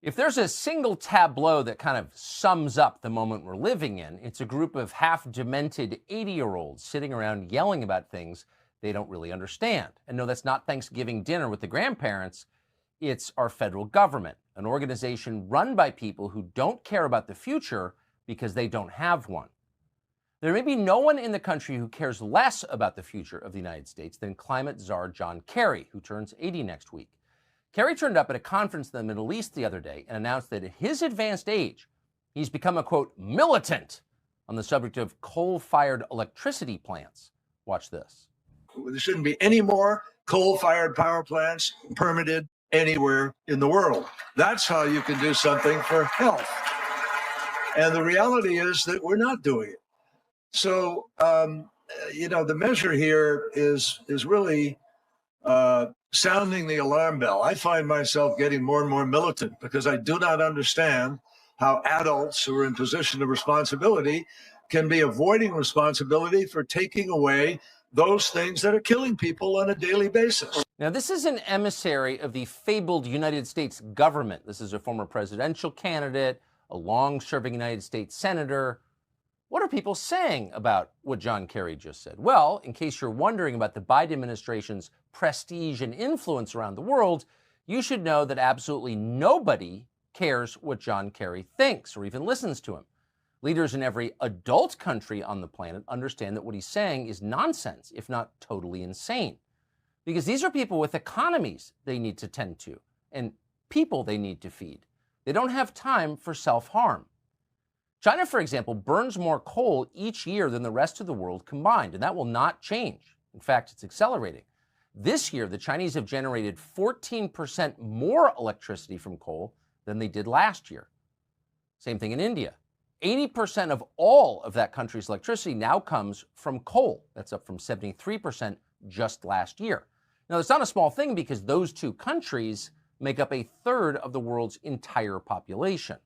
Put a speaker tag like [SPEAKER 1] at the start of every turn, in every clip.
[SPEAKER 1] If there's a single tableau that kind of sums up the moment we're living in, it's a group of half-demented 80-year-olds sitting around yelling about things they don't really understand. And no, that's not Thanksgiving dinner with the grandparents. It's our federal government, an organization run by people who don't care about the future because they don't have one. There may be no one in the country who cares less about the future of the United States than climate czar John Kerry, who turns 80 next week. Kerry turned up at a conference in the Middle East the other day and announced that at his advanced age, he's become a, quote, militant on the subject of coal-fired electricity plants. Watch this.
[SPEAKER 2] There shouldn't be any more coal-fired power plants permitted anywhere in the world. That's how you can do something for health. And the reality is that we're not doing it. So, the measure here is really sounding the alarm bell. I find myself getting more and more militant because I do not understand how adults who are in position of responsibility can be avoiding responsibility for taking away those things that are killing people on a daily basis.
[SPEAKER 1] Now, this is an emissary of the fabled United States government. This is a former presidential candidate, a long-serving United States senator. What are people saying about what John Kerry just said? Well, in case you're wondering about the Biden administration's prestige and influence around the world, you should know that absolutely nobody cares what John Kerry thinks or even listens to him. Leaders in every adult country on the planet understand that what he's saying is nonsense, if not totally insane. Because these are people with economies they need to tend to and people they need to feed. They don't have time for self-harm. China, for example, burns more coal each year than the rest of the world combined, and that will not change. In fact, it's accelerating. This year, the Chinese have generated 14% more electricity from coal than they did last year. Same thing in India. 80% of all of that country's electricity now comes from coal. That's up from 73% just last year. Now, it's not a small thing because those two countries make up a third of the world's entire population.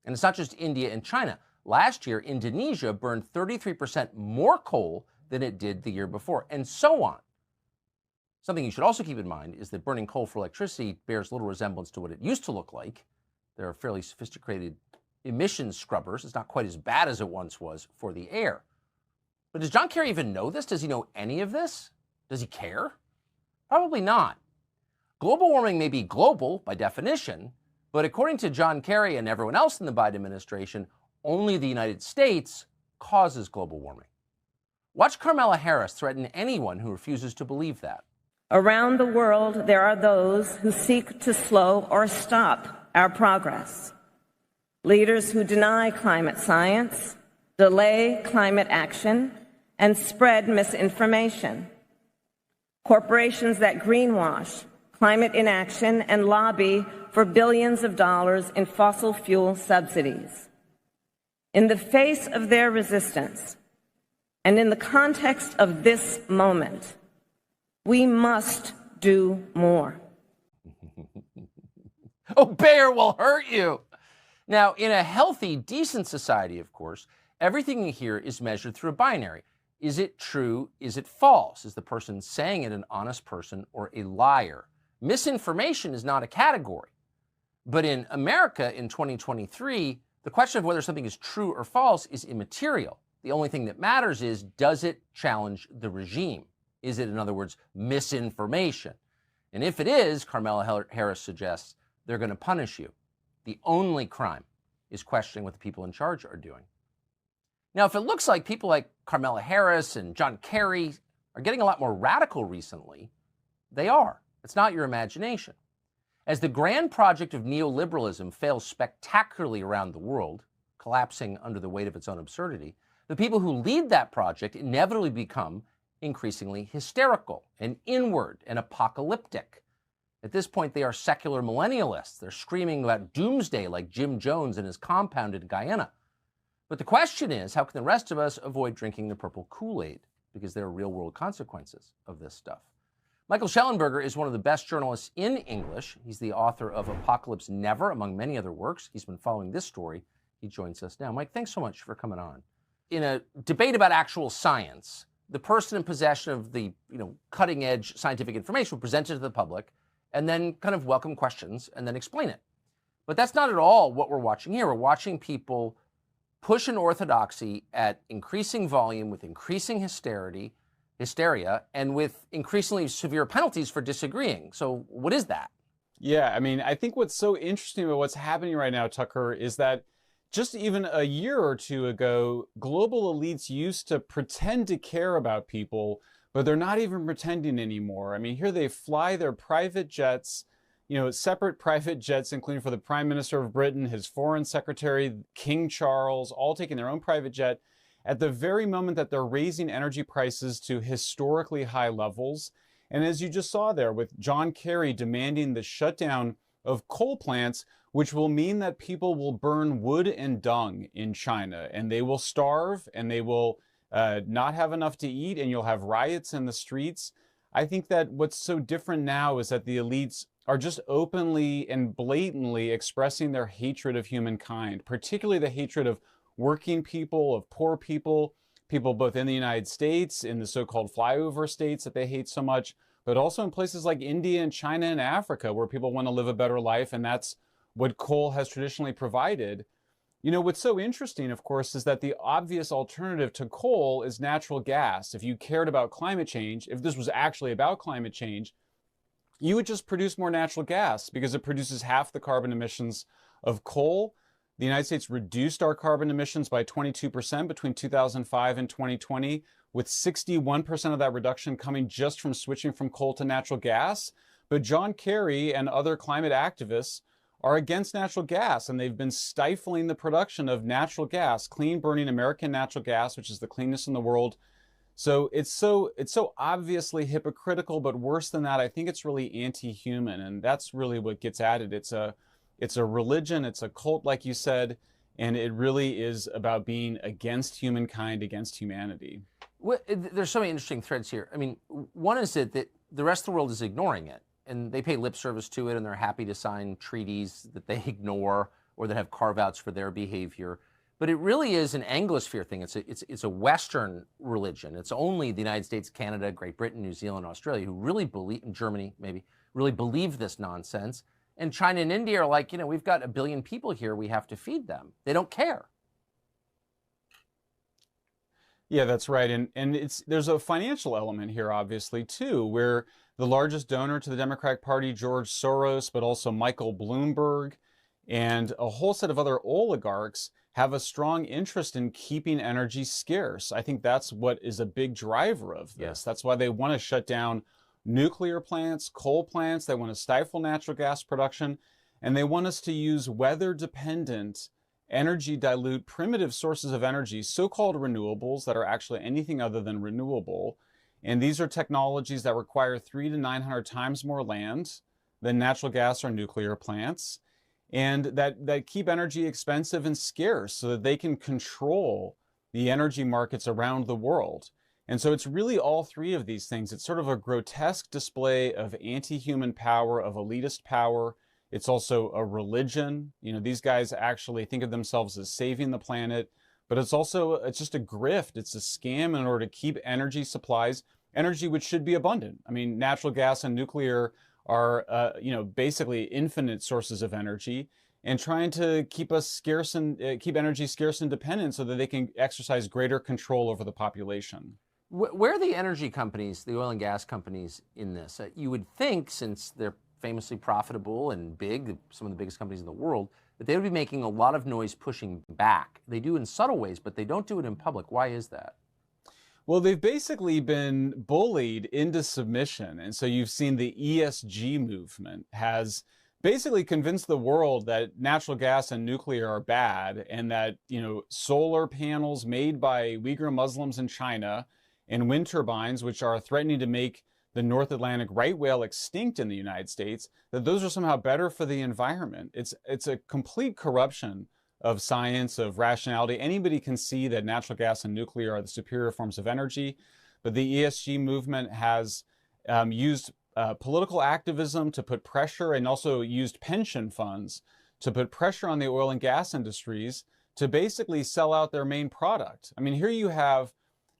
[SPEAKER 1] And it's not just India and China. Last year, Indonesia burned 33% more coal than it did the year before, and so on. Something you should also keep in mind is that burning coal for electricity bears little resemblance to what it used to look like. There are fairly sophisticated emissions scrubbers. It's not quite as bad as it once was for the air. But does John Kerry even know this? Does he know any of this? Does he care? Probably not. Global warming may be global by definition, but according to John Kerry and everyone else in the Biden administration, only the United States causes global warming. Watch Kamala Harris threaten anyone who refuses to believe that.
[SPEAKER 3] Around the world, there are those who seek to slow or stop our progress. Leaders who deny climate science, delay climate action, and spread misinformation. Corporations that greenwash climate inaction and lobby for billions of dollars in fossil fuel subsidies. In the face of their resistance, and in the context of this moment, we must do more.
[SPEAKER 1] Obey or will hurt you. Now, in a healthy, decent society, of course, everything you hear is measured through a binary. Is it true? Is it false? Is the person saying it an honest person or a liar? Misinformation is not a category. But in America in 2023, the question of whether something is true or false is immaterial. The only thing that matters is, does it challenge the regime? Is it, in other words, misinformation? And if it is, Kamala Harris suggests, they're going to punish you. The only crime is questioning what the people in charge are doing. Now, if it looks like people like Kamala Harris and John Kerry are getting a lot more radical recently, they are. It's not your imagination. As the grand project of neoliberalism fails spectacularly around the world, collapsing under the weight of its own absurdity, the people who lead that project inevitably become increasingly hysterical and inward and apocalyptic. At this point, they are secular millennialists. They're screaming about doomsday like Jim Jones and his compound in Guyana. But the question is, how can the rest of us avoid drinking the purple Kool-Aid? Because there are real-world consequences of this stuff. Michael Schellenberger is one of the best journalists in English. He's the author of Apocalypse Never, among many other works. He's been following this story. He joins us now. Mike, thanks so much for coming on. In a debate about actual science, the person in possession of the cutting-edge scientific information will present it to the public and then kind of welcome questions and then explain it. But that's not at all what we're watching here. We're watching people push an orthodoxy at increasing volume with increasing hysteria, and with increasingly severe penalties for disagreeing. So what is that?
[SPEAKER 4] Yeah, I mean, I think what's so interesting about what's happening right now, Tucker, is that just even a year or two ago, global elites used to pretend to care about people, but they're not even pretending anymore. I mean, here they fly their private jets, separate private jets, including for the Prime Minister of Britain, his Foreign Secretary, King Charles, all taking their own private jet at the very moment that they're raising energy prices to historically high levels. And as you just saw there with John Kerry demanding the shutdown of coal plants, which will mean that people will burn wood and dung in China, and they will starve, and they will not have enough to eat, and you'll have riots in the streets. I think that what's so different now is that the elites are just openly and blatantly expressing their hatred of humankind, particularly the hatred of working people, of poor people, people both in the United States, in the so-called flyover states that they hate so much, but also in places like India and China and Africa, where people want to live a better life, and that's what coal has traditionally provided. What's so interesting, of course, is that the obvious alternative to coal is natural gas. If you cared about climate change, if this was actually about climate change, you would just produce more natural gas because it produces half the carbon emissions of coal. The United States reduced our carbon emissions by 22% between 2005 and 2020, with 61% of that reduction coming just from switching from coal to natural gas. But John Kerry and other climate activists are against natural gas, and they've been stifling the production of natural gas, clean burning American natural gas, which is the cleanest in the world. So it's so obviously hypocritical, but worse than that, I think it's really anti-human, and that's really what gets at it. It's a religion, it's a cult, like you said, and it really is about being against humankind, against humanity.
[SPEAKER 1] Well, there's so many interesting threads here. I mean, one is that the rest of the world is ignoring it, and they pay lip service to it, and they're happy to sign treaties that they ignore or that have carve-outs for their behavior. But it really is an Anglosphere thing. It's a Western religion. It's only the United States, Canada, Great Britain, New Zealand, Australia who really believe, and Germany maybe, really believe this nonsense. And China and India are like, we've got 1 billion people here. We have to feed them. They don't care.
[SPEAKER 4] Yeah, that's right. And there's a financial element here, obviously, too, where the largest donor to the Democratic Party, George Soros, but also Michael Bloomberg, and a whole set of other oligarchs have a strong interest in keeping energy scarce. I think that's what is a big driver of this.
[SPEAKER 1] Yes.
[SPEAKER 4] That's why they want to shut down nuclear plants, coal plants. They want to stifle natural gas production, and they want us to use weather-dependent, energy-dilute, primitive sources of energy, so-called renewables that are actually anything other than renewable. And these are technologies that require 300 to 900 times more land than natural gas or nuclear plants, and that keep energy expensive and scarce so that they can control the energy markets around the world. And so it's really all three of these things. It's sort of a grotesque display of anti-human power, of elitist power. It's also a religion. These guys actually think of themselves as saving the planet, but it's just a grift. It's a scam in order to keep energy supplies, energy which should be abundant. I mean, natural gas and nuclear are, basically infinite sources of energy, and trying to keep us scarce and keep energy scarce and dependent so that they can exercise greater control over the population.
[SPEAKER 1] Where are the energy companies, the oil and gas companies in this? You would think, since they're famously profitable and big, some of the biggest companies in the world, that they would be making a lot of noise pushing back. They do in subtle ways, but they don't do it in public. Why is that?
[SPEAKER 4] Well, they've basically been bullied into submission. And so you've seen the ESG movement has basically convinced the world that natural gas and nuclear are bad, and that, solar panels made by Uyghur Muslims in China and wind turbines, which are threatening to make the North Atlantic right whale extinct in the United States, that those are somehow better for the environment. It's a complete corruption of science, of rationality. Anybody can see that natural gas and nuclear are the superior forms of energy, but the ESG movement has used political activism to put pressure, and also used pension funds to put pressure on the oil and gas industries to basically sell out their main product. I mean, here you have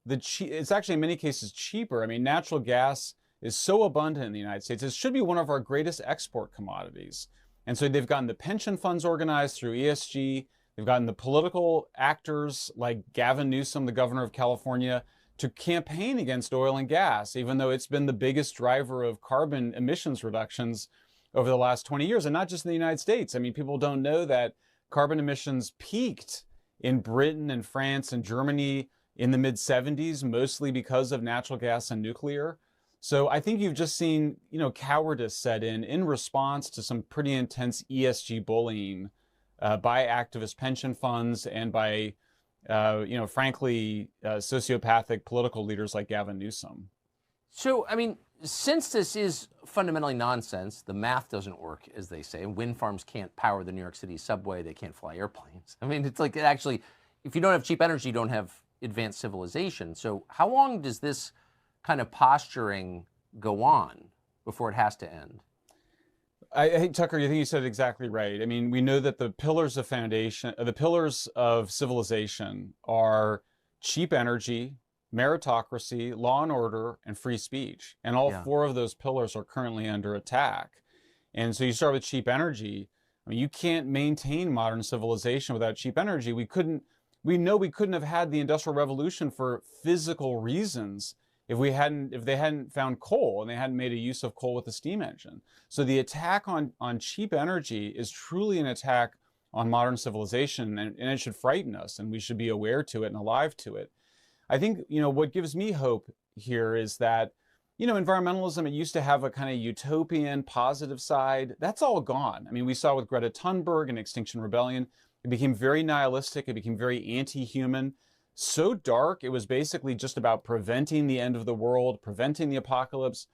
[SPEAKER 4] it's actually in many cases cheaper. I mean, natural gas is so abundant in the United States. It should be one of our greatest export commodities. And so they've gotten the pension funds organized through ESG. They've gotten the political actors like Gavin Newsom, the governor of California, to campaign against oil and gas, even though it's been the biggest driver of carbon emissions reductions over the last 20 years, and not just in the United States. I mean, people don't know that carbon emissions peaked in Britain and France and Germany in the mid-70s, mostly because of natural gas and nuclear. So I think you've just seen, cowardice set in response to some pretty intense ESG bullying by activist pension funds and by, frankly, sociopathic political leaders like Gavin Newsom.
[SPEAKER 1] So, I mean, since this is fundamentally nonsense, the math doesn't work, as they say. Wind farms can't power the New York City subway. They can't fly airplanes. I mean, it's like, actually, if you don't have cheap energy, you don't have advanced civilization. So how long does this kind of posturing go on before it has to end?
[SPEAKER 4] I think, Tucker, I think you said it exactly right. I mean, we know that the pillars of civilization are cheap energy, meritocracy, law and order, and free speech. And all four of those pillars are currently under attack. And so you start with cheap energy. I mean, you can't maintain modern civilization without cheap energy. We know we couldn't have had the Industrial Revolution for physical reasons if they hadn't found coal and they hadn't made a use of coal with the steam engine. So the attack on cheap energy is truly an attack on modern civilization, and it should frighten us, and we should be aware to it and alive to it. I think, what gives me hope here is that, environmentalism, it used to have a kind of utopian, positive side. That's all gone. I mean, we saw with Greta Thunberg and Extinction Rebellion, it became very nihilistic. It became very anti-human. So dark, it was basically just about preventing the end of the world, preventing the apocalypse.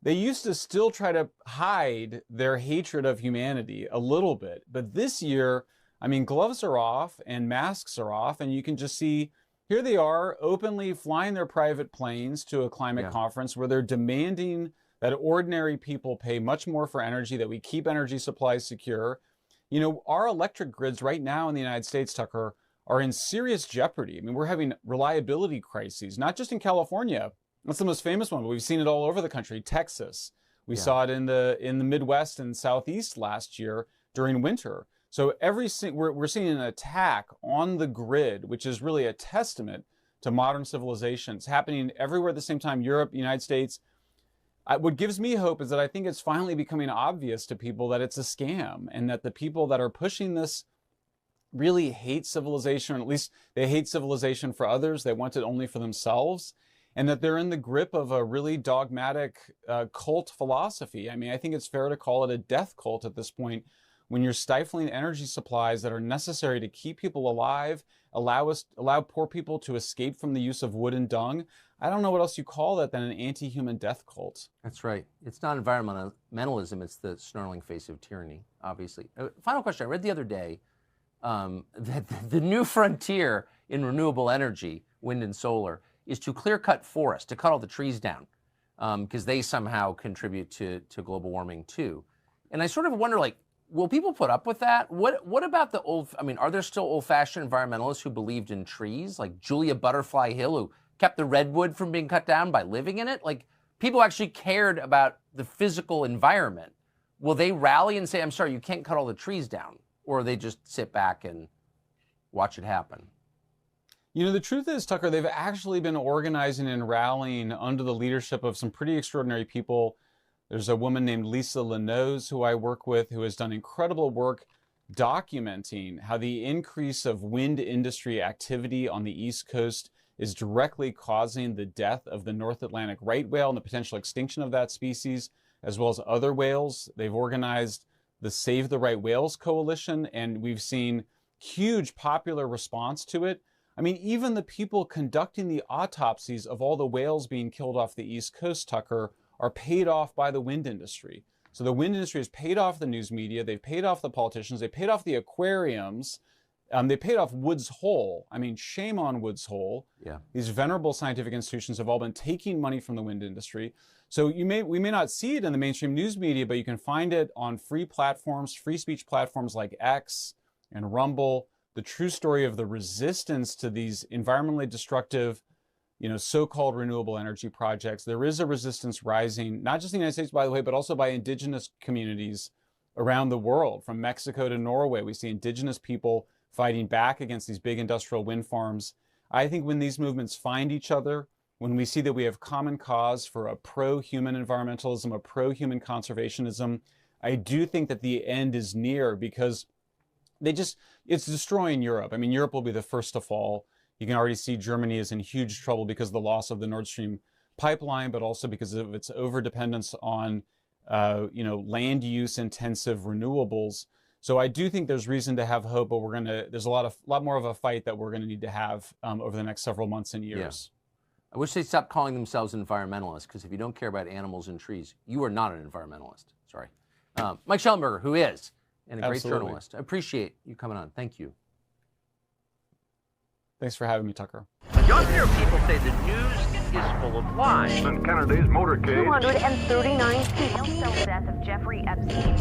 [SPEAKER 4] They used to still try to hide their hatred of humanity a little bit. But this year, I mean, gloves are off and masks are off, and you can just see, here they are openly flying their private planes to a climate conference where they're demanding that ordinary people pay much more for energy, that we keep energy supplies secure. Our electric grids right now in the United States, Tucker, are in serious jeopardy. I mean, we're having reliability crises, not just in California. That's the most famous one, but we've seen it all over the country. Texas, we saw it in the Midwest and Southeast last year during winter. So we're seeing an attack on the grid, which is really a testament to modern civilization. It's happening everywhere at the same time, Europe, United States. What gives me hope is that I think it's finally becoming obvious to people that it's a scam, and that the people that are pushing this really hate civilization, or at least they hate civilization for others. They want it only for themselves, and that they're in the grip of a really dogmatic cult philosophy. I mean, I think it's fair to call it a death cult at this point, when you're stifling energy supplies that are necessary to keep people alive, allow poor people to escape from the use of wood and dung. I don't know what else you call that than an anti-human death cult.
[SPEAKER 1] That's right. It's not environmentalism, it's the snarling face of tyranny, obviously. Final question. I read the other day that the new frontier in renewable energy, wind and solar, is to clear-cut forests, to cut all the trees down, because they somehow contribute to global warming too. And I sort of wonder, will people put up with that? What about are there still old-fashioned environmentalists who believed in trees, like Julia Butterfly Hill, who kept the redwood from being cut down by living in it? People actually cared about the physical environment. Will they rally and say, I'm sorry, you can't cut all the trees down? Or they just sit back and watch it happen?
[SPEAKER 4] The truth is, Tucker, they've actually been organizing and rallying under the leadership of some pretty extraordinary people. There's a woman named Lisa Lenoz, who I work with, who has done incredible work documenting how the increase of wind industry activity on the East Coast is directly causing the death of the North Atlantic right whale and the potential extinction of that species, as well as other whales. They've organized the Save the Right Whales Coalition, and we've seen huge popular response to it. I mean, even the people conducting the autopsies of all the whales being killed off the East Coast, Tucker, are paid off by the wind industry. So the wind industry has paid off the news media, they've paid off the politicians, they paid off the aquariums, they paid off Woods Hole. I mean, shame on Woods Hole.
[SPEAKER 1] Yeah.
[SPEAKER 4] These venerable scientific institutions have all been taking money from the wind industry. So we may not see it in the mainstream news media, but you can find it on free platforms, free speech platforms like X and Rumble. The true story of the resistance to these environmentally destructive, so-called renewable energy projects. There is a resistance rising, not just in the United States, by the way, but also by indigenous communities around the world, from Mexico to Norway. We see indigenous people fighting back against these big industrial wind farms. I think when these movements find each other, when we see that we have common cause for a pro-human environmentalism, a pro-human conservationism, I do think that the end is near, because it's destroying Europe. I mean, Europe will be the first to fall. You can already see Germany is in huge trouble because of the loss of the Nord Stream pipeline, but also because of its overdependence on land use intensive renewables. So I do think there's reason to have hope, but there's a lot more of a fight that we're gonna need to have over the next several months and years.
[SPEAKER 1] Yeah. I wish they'd stop calling themselves environmentalists, because if you don't care about animals and trees, you are not an environmentalist. Sorry. Mike Schellenberger, who is, and a great journalist. I appreciate you coming on. Thank you.
[SPEAKER 4] Thanks for having me, Tucker.
[SPEAKER 5] Younger people say the news is full of lies.
[SPEAKER 6] In Kennedy's motorcade.
[SPEAKER 7] 239 people. The death of Jeffrey Epstein.